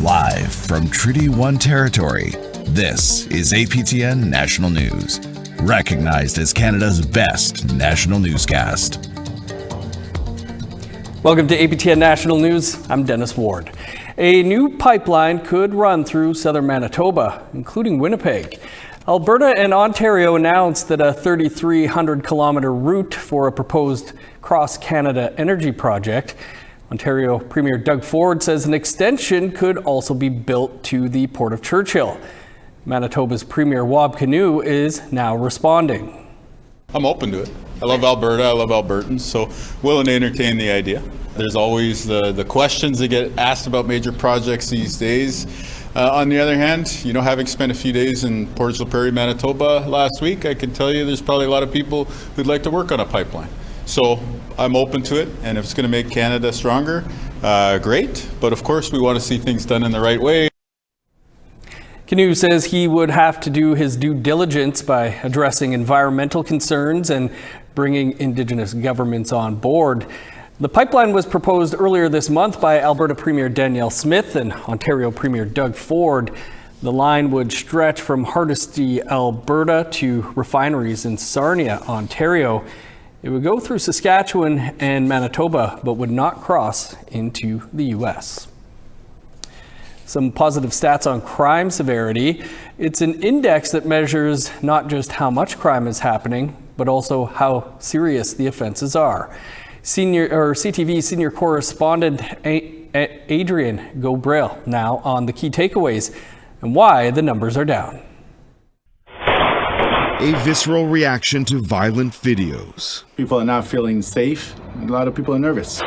Live from Treaty 1 territory, this is APTN National News, recognized as Canada's best national newscast. Welcome to APTN National News. I'm Dennis Ward. A new pipeline could run through southern Manitoba, including Winnipeg. Alberta and Ontario announced that a 3,300-kilometre route for a proposed cross-Canada energy project. Ontario Premier Doug Ford says an extension could also be built to the Port of Churchill. Manitoba's Premier Wab Kinew is now responding. I'm open to it. I love Alberta, I love Albertans, so willing to entertain the idea. There's always the questions that get asked about major projects these days. On the other hand, having spent a few days in Port La Prairie, Manitoba last week, I can tell you there's probably a lot of people who'd like to work on a pipeline. So I'm open to it, and if it's going to make Canada stronger, great. But of course, we want to see things done in the right way. Kinew says he would have to do his due diligence by addressing environmental concerns and bringing Indigenous governments on board. The pipeline was proposed earlier this month by Alberta Premier Danielle Smith and Ontario Premier Doug Ford. The line would stretch from Hardisty, Alberta to refineries in Sarnia, Ontario. It would go through Saskatchewan and Manitoba, but would not cross into the U.S. Some positive stats on crime severity. It's an index that measures not just how much crime is happening, but also how serious the offenses are. CTV senior correspondent Adrian Gobrel now on the key takeaways and why the numbers are down. A visceral reaction to violent videos. People are not feeling safe. A lot of people are nervous.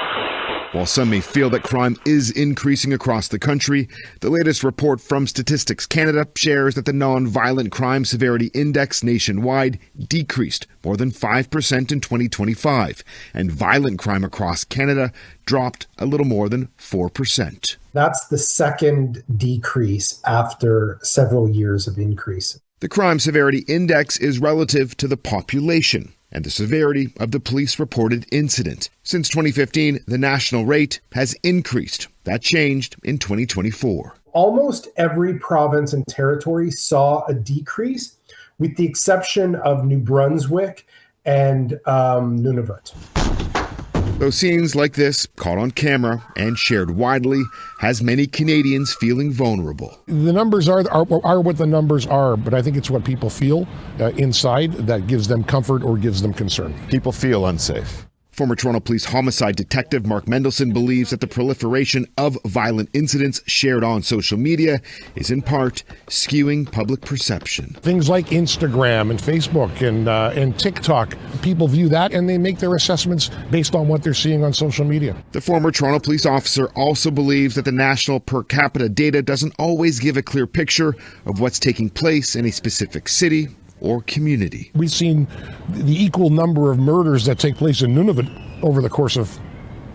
While some may feel that crime is increasing across the country, the latest report from Statistics Canada shares that the Non-Violent Crime Severity Index nationwide decreased more than 5% in 2025, and violent crime across Canada dropped a little more than 4%. That's the second decrease after several years of increase. The Crime Severity Index is relative to the population and the severity of the police-reported incident. Since 2015, the national rate has increased. That changed in 2024. Almost every province and territory saw a decrease, with the exception of New Brunswick and Nunavut. Though scenes like this, caught on camera and shared widely, has many Canadians feeling vulnerable. The numbers are what the numbers are, but I think it's what people feel inside that gives them comfort or gives them concern. People feel unsafe. Former Toronto Police homicide detective Mark Mendelson believes that the proliferation of violent incidents shared on social media is in part skewing public perception. Things like Instagram and Facebook and TikTok, people view that and they make their assessments based on what they're seeing on social media. The former Toronto police officer also believes that the national per capita data doesn't always give a clear picture of what's taking place in a specific city or community. We've seen the equal number of murders that take place in Nunavut over the course of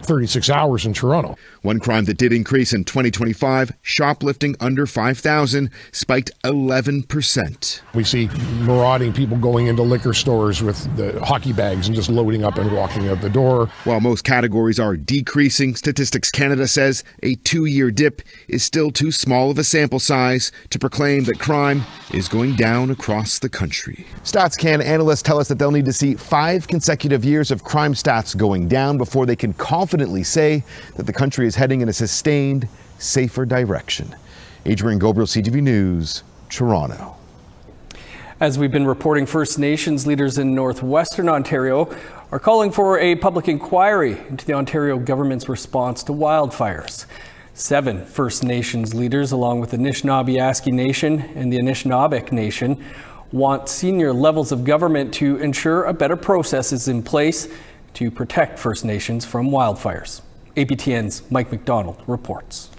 36 hours in Toronto. One crime that did increase in 2025, shoplifting under $5,000, spiked 11%. We see marauding people going into liquor stores with the hockey bags and just loading up and walking out the door. While most categories are decreasing, Statistics Canada says a 2-year dip is still too small of a sample size to proclaim that crime is going down across the country. StatsCan analysts tell us that they'll need to see 5 consecutive years of crime stats going down before they can confidently say that the country is heading in a sustained, safer direction. Adrian Gobrel, CTV News, Toronto. As we've been reporting, First Nations leaders in northwestern Ontario are calling for a public inquiry into the Ontario government's response to wildfires. 7 First Nations leaders, along with the Anishinaabe Nation and the Anishinaabeg Nation, want senior levels of government to ensure a better process is in place to protect First Nations from wildfires. APTN's Mike McDonald reports.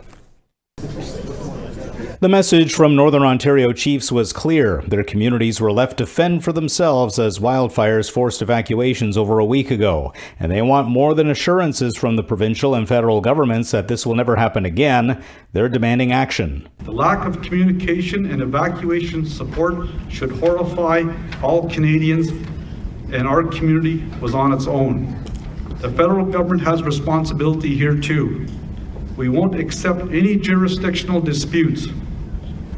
The message from Northern Ontario chiefs was clear. Their communities were left to fend for themselves as wildfires forced evacuations over a week ago. And they want more than assurances from the provincial and federal governments that this will never happen again. They're demanding action. The lack of communication and evacuation support should horrify all Canadians, and our community was on its own. The federal government has responsibility here too. We won't accept any jurisdictional disputes.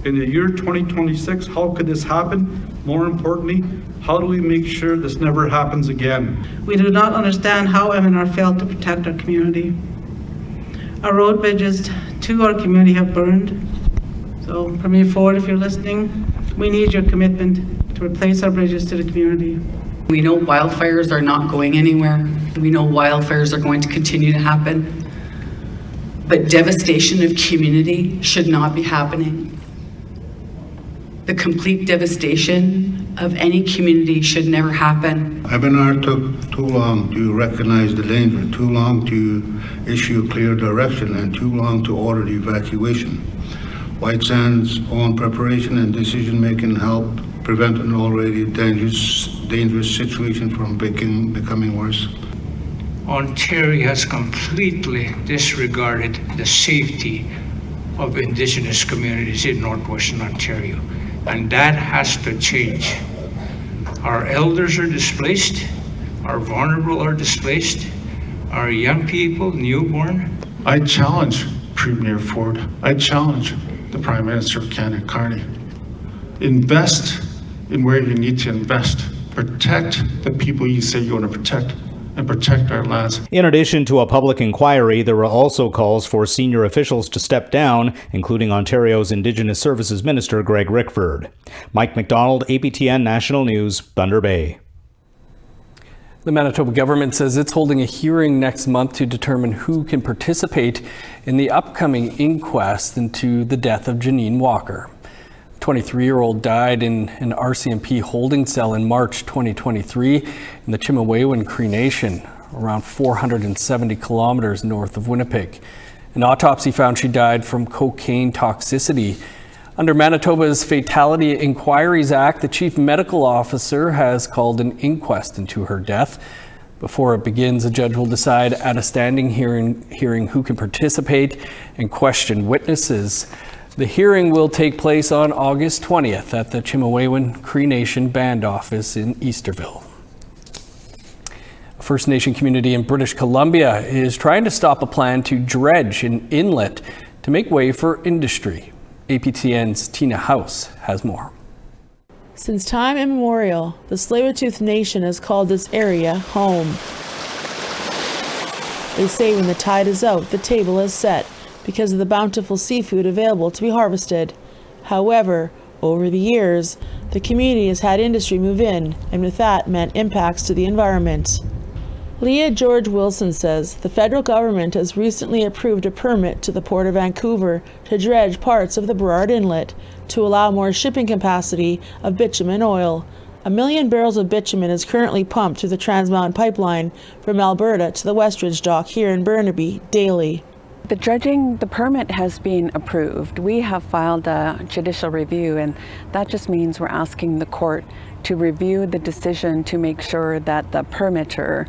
In the year 2026, how could this happen? More importantly, how do we make sure this never happens again? We do not understand how MNR failed to protect our community. Our road bridges to our community have burned. So Premier Ford, if you're listening, we need your commitment to replace our bridges to the community. We know wildfires are not going anywhere. We know wildfires are going to continue to happen. But devastation of community should not be happening. The complete devastation of any community should never happen. MNR took too long to recognize the danger, too long to issue a clear direction, and too long to order the evacuation. White Sands' own preparation and decision-making helped prevent an already dangerous situation from becoming worse. Ontario has completely disregarded the safety of Indigenous communities in Northwestern Ontario, and that has to change. Our elders are displaced, our vulnerable are displaced, our young people, newborn. I challenge Premier Ford, I challenge the Prime Minister of Canada, Carney. Invest in where you need to invest. Protect the people you say you want to protect, and protect our lands. In addition to a public inquiry, there were also calls for senior officials to step down, including Ontario's Indigenous Services Minister Greg Rickford. Mike McDonald, APTN National News, Thunder Bay. The Manitoba government says it's holding a hearing next month to determine who can participate in the upcoming inquest into the death of Janine Walker. The 23-year-old died in an RCMP holding cell in March 2023 in the Chimawewin Cree Nation, around 470 kilometers north of Winnipeg. An autopsy found she died from cocaine toxicity. Under Manitoba's Fatality Inquiries Act, the Chief Medical Officer has called an inquest into her death. Before it begins, a judge will decide at a standing hearing who can participate and question witnesses. The hearing will take place on August 20th at the Chimawewin Cree Nation Band Office in Easterville. A First Nation community in British Columbia is trying to stop a plan to dredge an inlet to make way for industry. APTN's Tina House has more. Since time immemorial, the Tsleil-Waututh Nation has called this area home. They say when the tide is out, the table is set because of the bountiful seafood available to be harvested. However, over the years, the community has had industry move in, and with that meant impacts to the environment. Leah George Wilson says the federal government has recently approved a permit to the Port of Vancouver to dredge parts of the Burrard Inlet to allow more shipping capacity of bitumen oil. 1 million barrels of bitumen is currently pumped through the Trans Mountain pipeline from Alberta to the Westridge dock here in Burnaby daily. The dredging, the permit has been approved. We have filed a judicial review, and that just means we're asking the court to review the decision to make sure that the permitter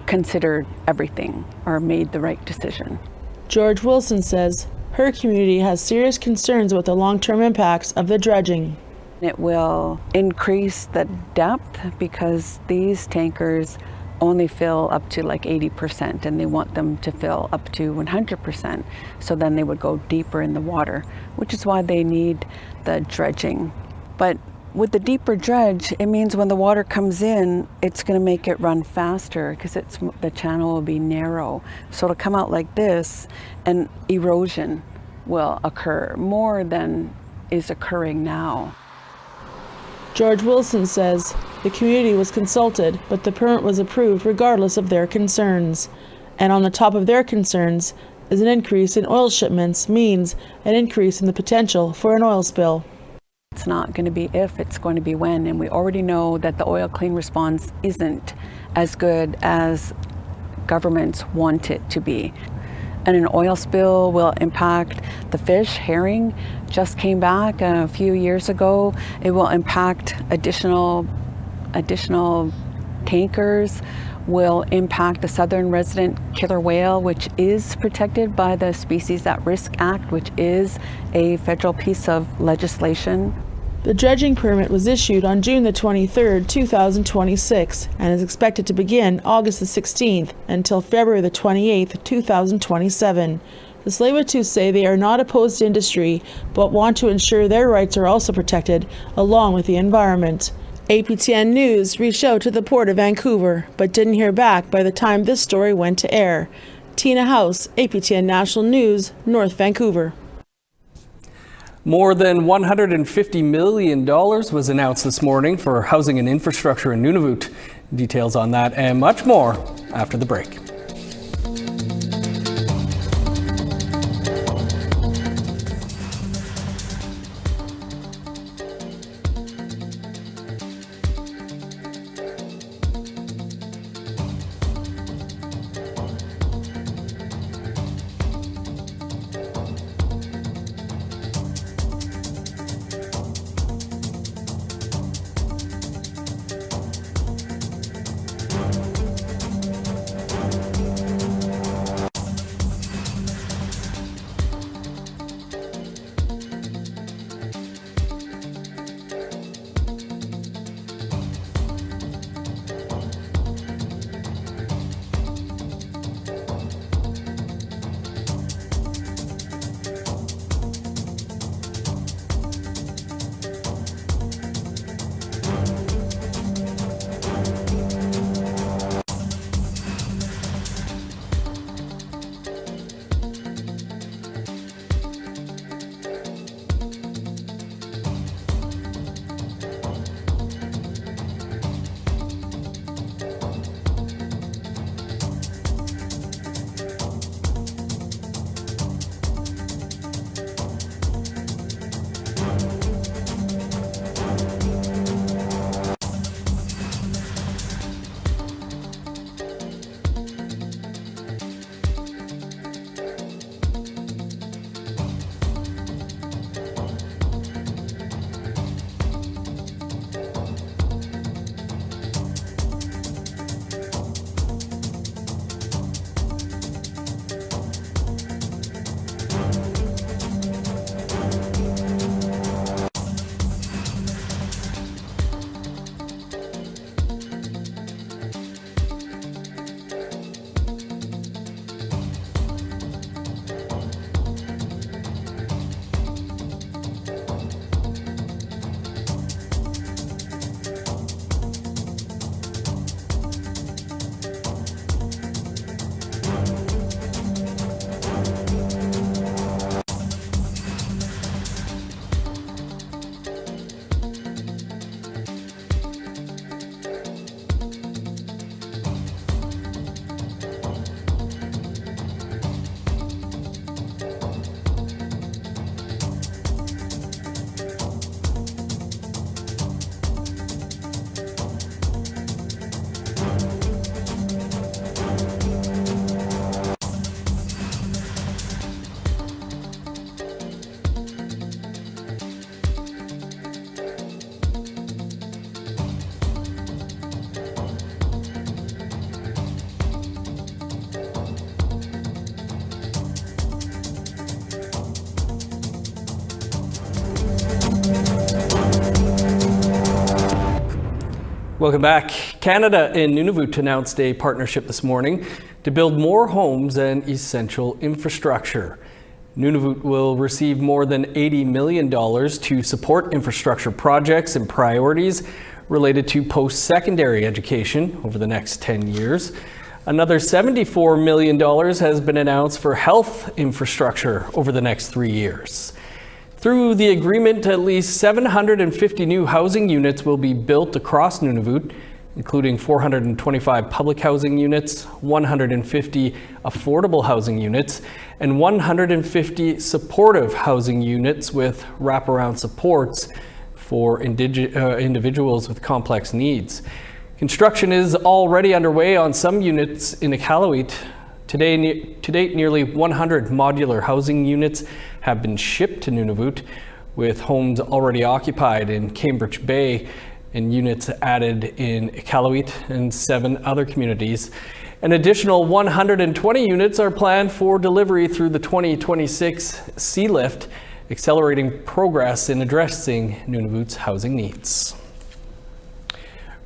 considered everything or made the right decision. George Wilson says her community has serious concerns about the long-term impacts of the dredging. It will increase the depth because these tankers only fill up to like 80%, and they want them to fill up to 100%. So then they would go deeper in the water, which is why they need the dredging. But with the deeper dredge, it means when the water comes in, it's going to make it run faster because the channel will be narrow. So it'll come out like this, and erosion will occur more than is occurring now. George Wilson says the community was consulted, but the permit was approved regardless of their concerns. And on the top of their concerns is an increase in oil shipments means an increase in the potential for an oil spill. It's not going to be if, it's going to be when, and we already know that the oil clean response isn't as good as governments want it to be. And an oil spill will impact the fish. Herring just came back a few years ago. It will impact additional tankers, will impact the southern resident killer whale, which is protected by the Species at Risk Act, which is a federal piece of legislation. The dredging permit was issued on June the 23rd, 2026, and is expected to begin August the 16th until February the 28th, 2027. The Tsleil-Waututh say they are not opposed to industry, but want to ensure their rights are also protected, along with the environment. APTN News reached out to the Port of Vancouver, but didn't hear back by the time this story went to air. Tina House, APTN National News, North Vancouver. More than $150 million was announced this morning for housing and infrastructure in Nunavut. Details on that and much more after the break. Welcome back. Canada and Nunavut announced a partnership this morning to build more homes and essential infrastructure. Nunavut will receive more than $80 million to support infrastructure projects and priorities related to post-secondary education over the next 10 years. Another $74 million has been announced for health infrastructure over the next 3 years. Through the agreement, at least 750 new housing units will be built across Nunavut, including 425 public housing units, 150 affordable housing units, and 150 supportive housing units with wraparound supports for individuals with complex needs. Construction is already underway on some units in Iqaluit. To date, nearly 100 modular housing units have been shipped to Nunavut, with homes already occupied in Cambridge Bay and units added in Iqaluit and 7 other communities. An additional 120 units are planned for delivery through the 2026 Sea Lift, accelerating progress in addressing Nunavut's housing needs.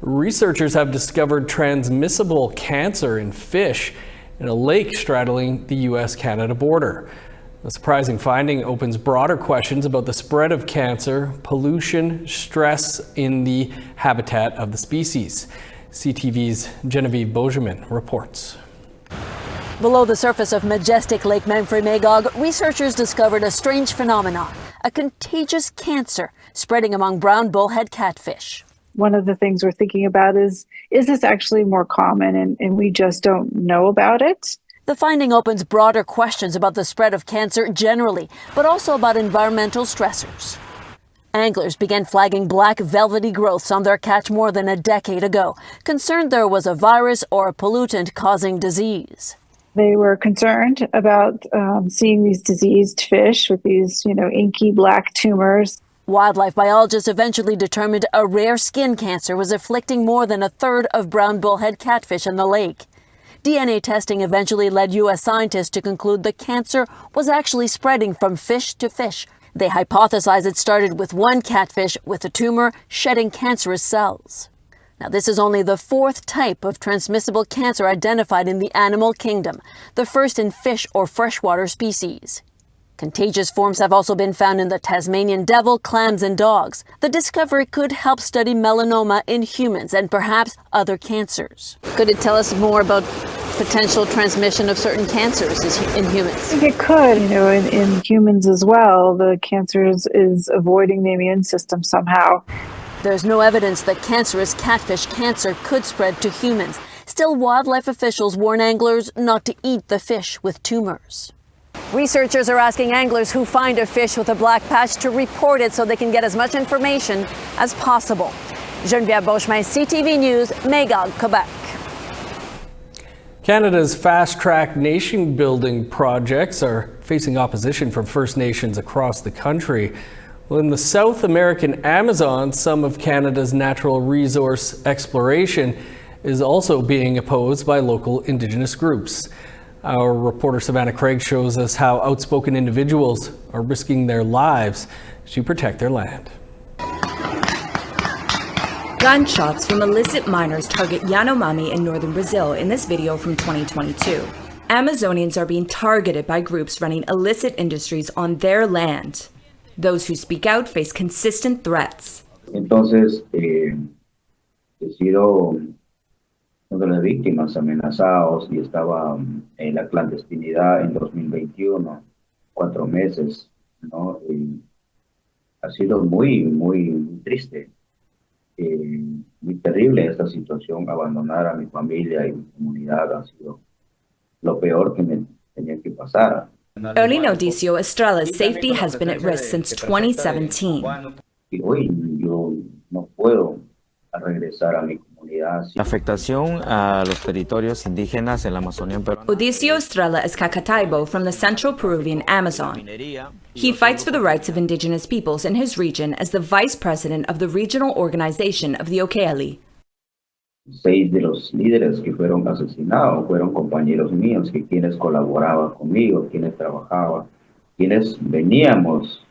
Researchers have discovered transmissible cancer in fish in a lake straddling the U.S.-Canada border. The surprising finding opens broader questions about the spread of cancer, pollution, stress in the habitat of the species. CTV's Genevieve Beauchemin reports. Below the surface of majestic Lake Memphrey-Magog, researchers discovered a strange phenomenon, a contagious cancer spreading among brown bullhead catfish. One of the things we're thinking about is this actually more common and we just don't know about it? The finding opens broader questions about the spread of cancer generally, but also about environmental stressors. Anglers began flagging black velvety growths on their catch more than a decade ago, concerned there was a virus or a pollutant causing disease. They were concerned about seeing these diseased fish with these, inky black tumors. Wildlife biologists eventually determined a rare skin cancer was afflicting more than a third of brown bullhead catfish in the lake. DNA testing eventually led U.S. scientists to conclude the cancer was actually spreading from fish to fish. They hypothesized it started with one catfish with a tumor shedding cancerous cells. Now, this is only the fourth type of transmissible cancer identified in the animal kingdom, the first in fish or freshwater species. Contagious forms have also been found in the Tasmanian devil, clams, and dogs. The discovery could help study melanoma in humans and perhaps other cancers. Could it tell us more about potential transmission of certain cancers in humans? I think it could. In humans as well, the cancer is avoiding the immune system somehow. There's no evidence that cancerous catfish cancer could spread to humans. Still, wildlife officials warn anglers not to eat the fish with tumors. Researchers are asking anglers who find a fish with a black patch to report it so they can get as much information as possible. Genevieve Beauchemin, CTV News, Magog, Quebec. Canada's fast-track nation-building projects are facing opposition from First Nations across the country. Well, in the South American Amazon, some of Canada's natural resource exploration is also being opposed by local Indigenous groups. Our reporter Savannah Craig shows us how outspoken individuals are risking their lives to protect their land. Gunshots from illicit miners target Yanomami in northern Brazil in this video from 2022. Amazonians are being targeted by groups running illicit industries on their land. Those who speak out face consistent threats. Entonces, he sido una de las víctimas amenazados y estaba en la clandestinidad en 2021, 4 meses, ¿no? Ha sido muy, muy triste, muy terrible esta situación. Abandonar a mi familia y mi comunidad ha sido lo peor que me tenía que pasar. Erlino Estrela's safety has been at risk since 2017. Y hoy yo no puedo regresar a mi comunidad. Afectación a los territorios indígenas en la Amazonía peruana. Odisio Estrela is Cacataibo from the central Peruvian Amazon. He fights for the rights of indigenous peoples in his region as the vice president of the regional organization of the Okeali. 6 de los líderes que fueron asesinados fueron compañeros míos, quienes colaboraban conmigo, quienes trabajaban, quienes veníamos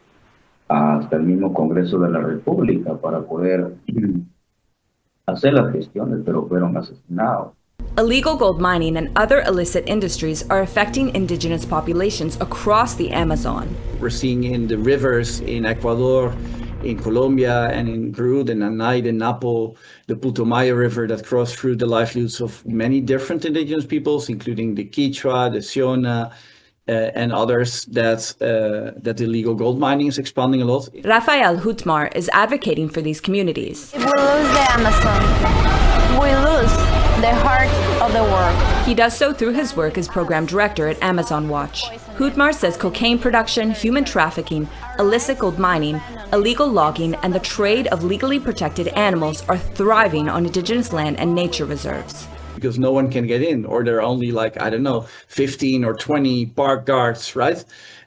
hasta el mismo Congreso de la República para poder hacer las gestiones, pero fueron asesinados. Illegal gold mining and other illicit industries are affecting indigenous populations across the Amazon. We're seeing in the rivers in Ecuador, in Colombia, and in Peru, the Nanay, the Napo, the Putumayo River that cross through the livelihoods of many different indigenous peoples, including the Quichua, the Siona, and others, that illegal gold mining is expanding a lot. Rafael Hutmar is advocating for these communities. If we lose the Amazon, we lose the heart of the world. He does so through his work as program director at Amazon Watch. Hutmar says cocaine production, human trafficking, illicit gold mining, illegal logging, and the trade of legally protected animals are thriving on indigenous land and nature reserves. Because no one can get in, or there are only 15 or 20 park guards, right?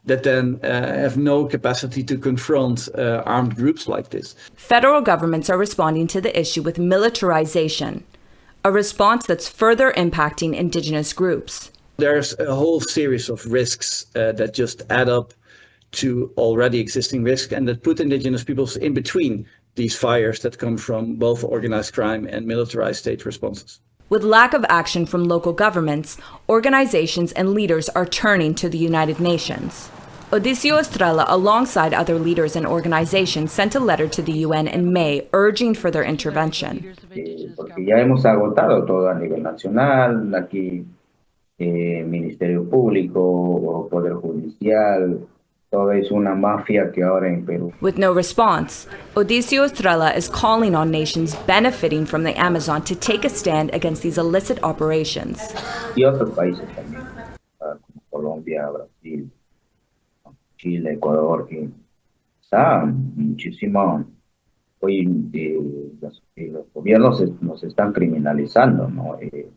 That then have no capacity to confront armed groups like this. Federal governments are responding to the issue with militarization, a response that's further impacting indigenous groups. There's a whole series of risks that just add up to already existing risks and that put Indigenous peoples in between these fires that come from both organized crime and militarized state responses. With lack of action from local governments, organizations and leaders are turning to the United Nations. Odisio Estrella, alongside other leaders and organizations, sent a letter to the UN in May urging for their intervention. Porque ya hemos agotado todo a nivel nacional, aquí Ministerio Público o Poder Judicial, todo es una mafia que ahora en Perú. With no response, Odisio Estrella is calling on nations benefiting from the Amazon to take a stand against these illicit operations. Y otros países también, como Colombia, Brasil, Chile, Ecuador, que está muchísimo. Hoy los gobiernos nos están criminalizando, ¿no? En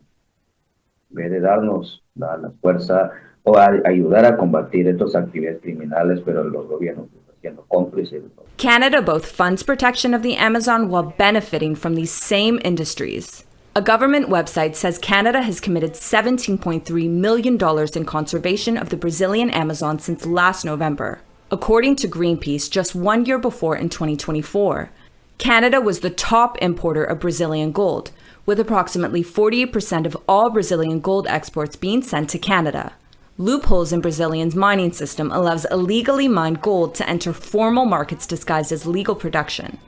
vez de darnos la fuerza o ayudar a combatir estas actividades criminales, pero los gobiernos están siendo cómplices. Canada both funds protection of the Amazon while benefiting from these same industries. A government website says Canada has committed $17.3 million in conservation of the Brazilian Amazon since last November. According to Greenpeace, just 1 year before, in 2024, Canada was the top importer of Brazilian gold, with approximately 48% of all Brazilian gold exports being sent to Canada. Loopholes in Brazilian's mining system allows illegally mined gold to enter formal markets disguised as legal production.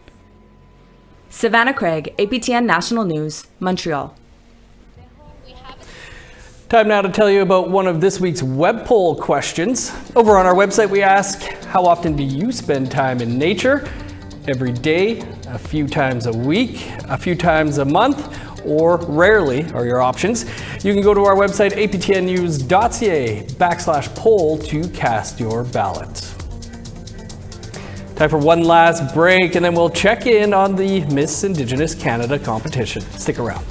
Savannah Craig, APTN National News, Montreal. Time now to tell you about one of this week's web poll questions. Over on our website, we ask, how often do you spend time in nature? Every day, a few times a week, a few times a month, or rarely are your options. You can go to our website, aptnnews.ca/poll to cast your ballot. Time for one last break, and then we'll check in on the Miss Indigenous Canada competition. Stick around.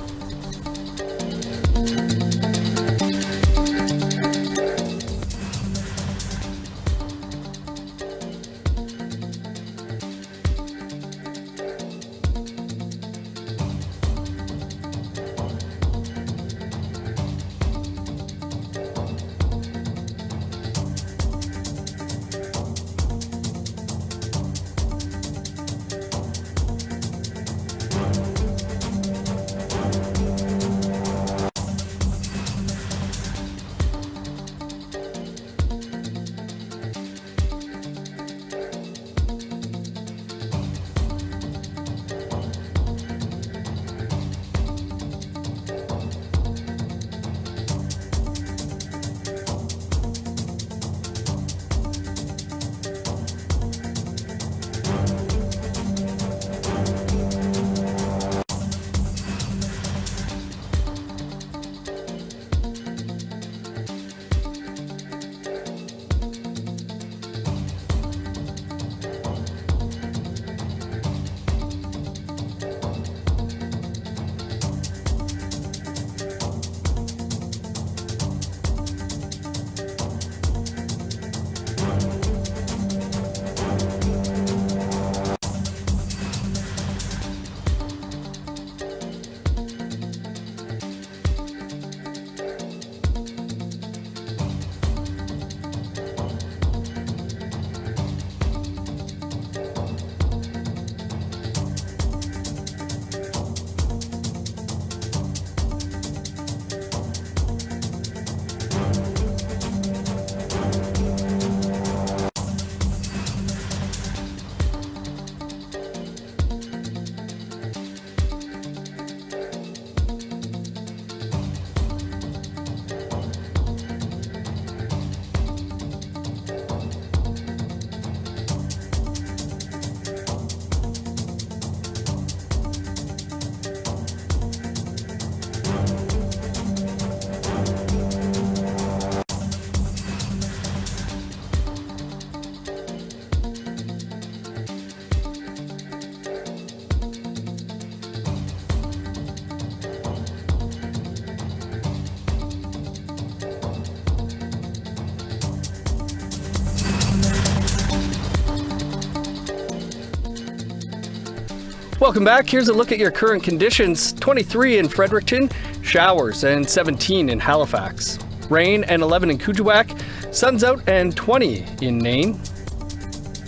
Welcome back. Here's a look at your current conditions. 23 in Fredericton, showers, and 17 in Halifax. Rain and 11 in Kuujjuaq, sun's out and 20 in Nain.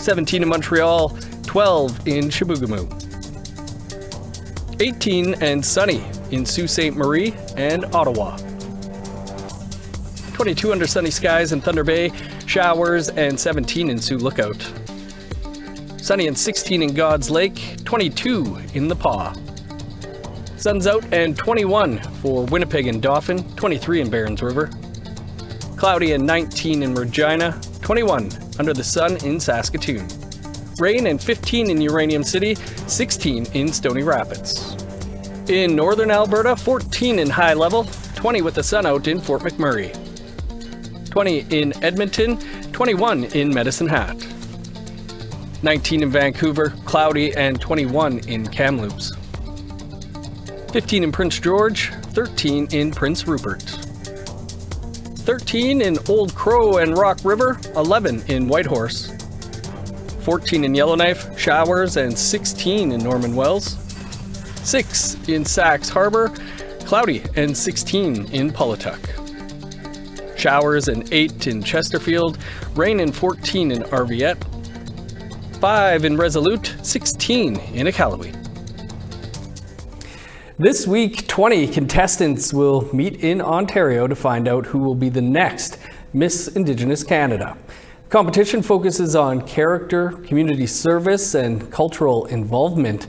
17 in Montreal, 12 in Chibougamau. 18 and sunny in Sault Ste. Marie and Ottawa. 22 under sunny skies in Thunder Bay, showers, and 17 in Sioux Lookout. Sunny and 16 in God's Lake, 22 in the Paw. Sun's out and 21 for Winnipeg and Dauphin, 23 in Barons River. Cloudy and 19 in Regina, 21 under the sun in Saskatoon. Rain and 15 in Uranium City, 16 in Stony Rapids. In northern Alberta, 14 in High Level, 20 with the sun out in Fort McMurray. 20 in Edmonton, 21 in Medicine Hat. 19 in Vancouver, cloudy, and 21 in Kamloops. 15 in Prince George, 13 in Prince Rupert. 13 in Old Crow and Rock River, 11 in Whitehorse. 14 in Yellowknife, showers, and 16 in Norman Wells. 6 in Sax Harbor, cloudy, and 16 in Pawlatuck. Showers and 8 in Chesterfield, rain and 14 in Arviette. 5 in Resolute, 16 in Iqaluit. This week, 20 contestants will meet in Ontario to find out who will be the next Miss Indigenous Canada. The competition focuses on character, community service, and cultural involvement.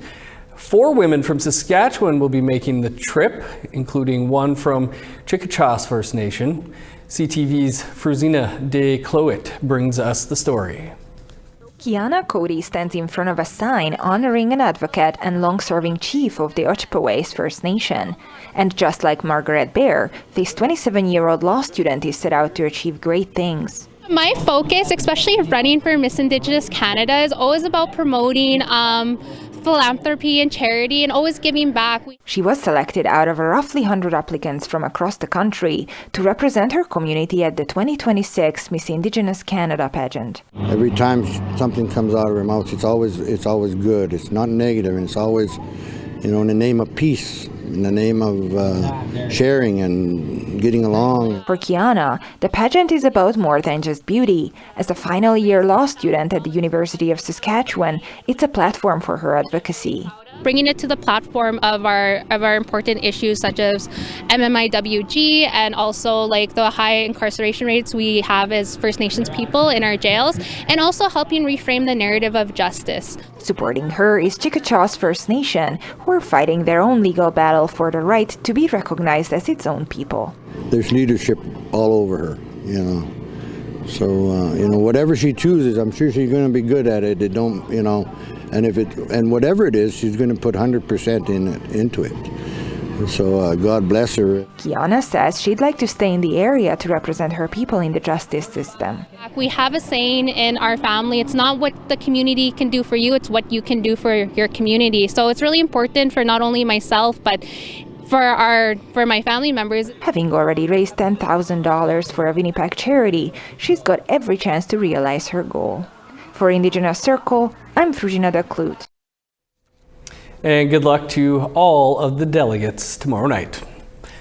4 women from Saskatchewan will be making the trip, including one from Chickasaw First Nation. CTV's Fruzina de Cloet brings us the story. Kiana Cody stands in front of a sign honoring an advocate and long-serving chief of the Ojibwe First Nation. And just like Margaret Bear, this 27-year-old law student is set out to achieve great things. My focus, especially running for Miss Indigenous Canada, is always about promoting philanthropy and charity and always giving back. She was selected out of roughly 100 applicants from across the country to represent her community at the 2026 Miss Indigenous Canada pageant. Every time something comes out of her mouth, it's always good. It's not negative, and it's always, in the name of peace, in the name of sharing and getting along. For Kiana, the pageant is about more than just beauty. As a final year law student at the University of Saskatchewan, it's a platform for her advocacy. Bringing it to the platform of our important issues such as MMIWG and also like the high incarceration rates we have as First Nations people in our jails, and also helping reframe the narrative of justice. Supporting her is Chickasaw First Nation, who are fighting their own legal battle for the right to be recognized as its own people. There's leadership all over her, So, whatever she chooses, I'm sure she's going to be good at it. And whatever it is, she's going to put 100% into it. So God bless her. Kiana says she'd like to stay in the area to represent her people in the justice system. We have a saying in our family, it's not what the community can do for you, it's what you can do for your community. So it's really important for not only myself, but for my family members. Having already raised $10,000 for a Winnipeg charity, she's got every chance to realize her goal. For Indigenous Circle, I'm Fruzina de Cloet. And good luck to all of the delegates tomorrow night.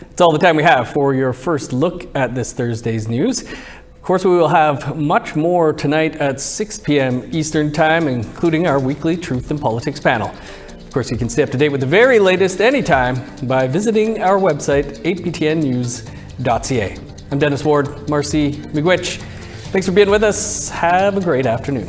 That's all the time we have for your first look at this Thursday's news. Of course, we will have much more tonight at 6 p.m. Eastern Time, including our weekly Truth and Politics panel. Of course, you can stay up to date with the very latest anytime by visiting our website, aptnnews.ca. I'm Dennis Ward, Marcy Miigwech. Thanks for being with us. Have a great afternoon.